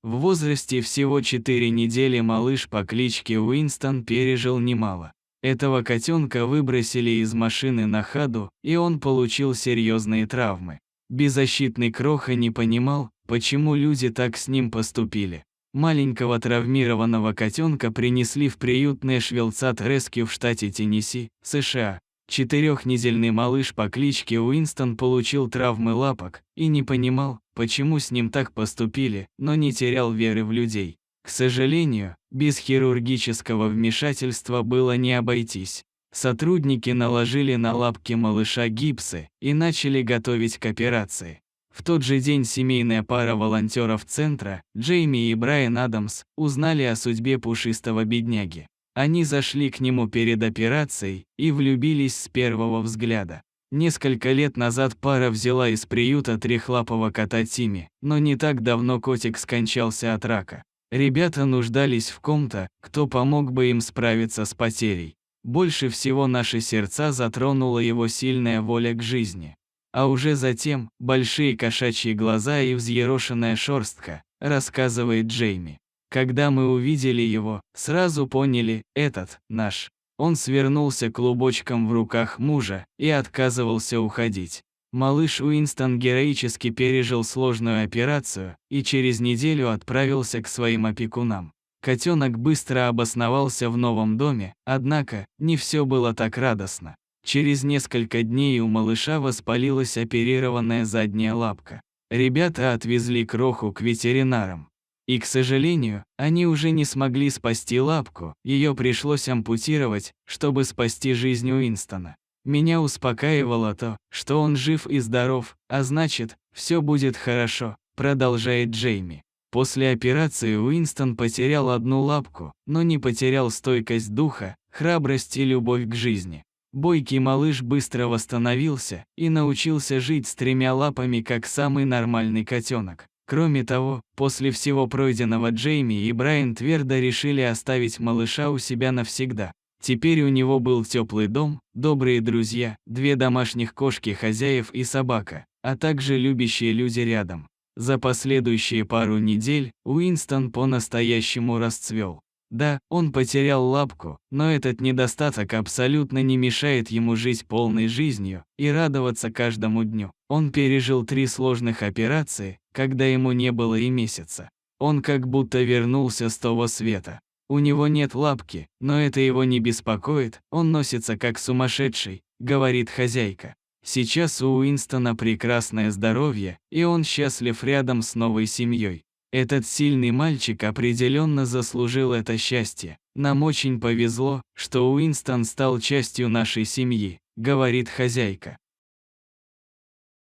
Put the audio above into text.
В возрасте всего 4 недели малыш по кличке Уинстон пережил немало. Этого котенка выбросили из машины на ходу, и он получил серьезные травмы. Беззащитный кроха не понимал, почему люди так с ним поступили. Маленького травмированного котенка принесли в приют Нэшвилл Цат Рескью в штате Теннесси, США. 4-недельный малыш по кличке Уинстон получил травмы лапок и не понимал, почему с ним так поступили, но не терял веры в людей. К сожалению, без хирургического вмешательства было не обойтись. Сотрудники наложили на лапки малыша гипсы и начали готовить к операции. В тот же день семейная пара волонтеров центра, Джейми и Брайан Адамс, узнали о судьбе пушистого бедняги. Они зашли к нему перед операцией и влюбились с первого взгляда. Несколько лет назад пара взяла из приюта трехлапого кота Тимми, но не так давно котик скончался от рака. Ребята нуждались в ком-то, кто помог бы им справиться с потерей. Больше всего наши сердца затронула его сильная воля к жизни. А уже затем большие кошачьи глаза и взъерошенная шерстка, рассказывает Джейми. Когда мы увидели его, сразу поняли, этот, наш. Он свернулся клубочком в руках мужа и отказывался уходить. Малыш Уинстон героически пережил сложную операцию и через неделю отправился к своим опекунам. Котенок быстро обосновался в новом доме, однако, не все было так радостно. Через несколько дней у малыша воспалилась оперированная задняя лапка. Ребята отвезли кроху к ветеринарам. И, к сожалению, они уже не смогли спасти лапку, ее пришлось ампутировать, чтобы спасти жизнь Уинстона. Меня успокаивало то, что он жив и здоров, а значит, все будет хорошо, продолжает Джейми. После операции Уинстон потерял одну лапку, но не потерял стойкость духа, храбрость и любовь к жизни. Бойкий малыш быстро восстановился и научился жить с 3 лапами как самый нормальный котенок. Кроме того, после всего пройденного Джейми и Брайан твердо решили оставить малыша у себя навсегда. Теперь у него был теплый дом, добрые друзья, 2 домашних кошки хозяев и собака, а также любящие люди рядом. За последующие пару недель Уинстон по-настоящему расцвел. Да, он потерял лапку, но этот недостаток абсолютно не мешает ему жить полной жизнью и радоваться каждому дню. Он пережил 3 сложных операции, когда ему не было и месяца. Он как будто вернулся с того света. У него нет лапки, но это его не беспокоит, он носится как сумасшедший, говорит хозяйка. Сейчас у Уинстона прекрасное здоровье, и он счастлив рядом с новой семьей. Этот сильный мальчик определенно заслужил это счастье. Нам очень повезло, что Уинстон стал частью нашей семьи, говорит хозяйка.